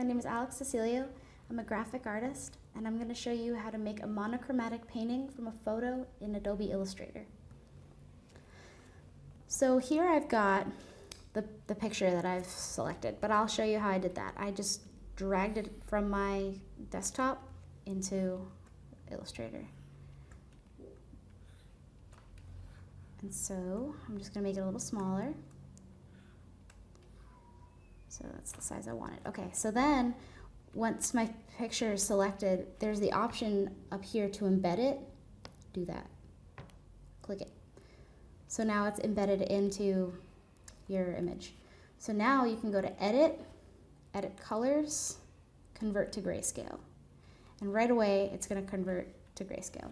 name is Alex Cecilio. I'm a graphic artist, and I'm going to show you how to make a monochromatic painting from a photo in Adobe Illustrator. So here I've got the picture that I've selected, but I'll show you how I did that. I just dragged it from my desktop into Illustrator. And so I'm just going to make it a little smaller. So that's the size I wanted. Okay, so then once my picture is selected, there's the option up here to embed it. Do that. Click it. So now it's embedded into your image. So now you can go to Edit, Edit Colors, Convert to Grayscale. And right away it's going to convert to Grayscale.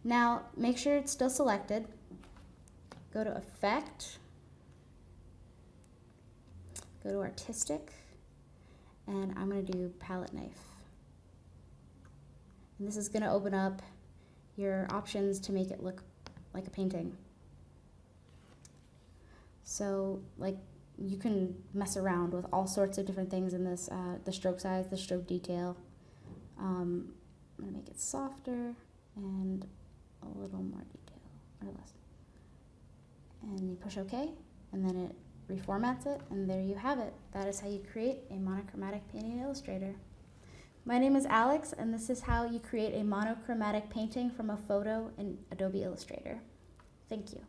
Now make sure it's still selected. Go to Effect, go to Artistic, and I'm going to do Palette Knife. And this is going to open up your options to make it look like a painting. So you can mess around with all sorts of different things in this, the stroke size, the stroke detail. I'm going to make it softer and a little more detail, or less. And you push OK, and then it reformats it, and there you have it. That is how you create a monochromatic painting in Illustrator. My name is Alex, and this is how you create a monochromatic painting from a photo in Adobe Illustrator. Thank you.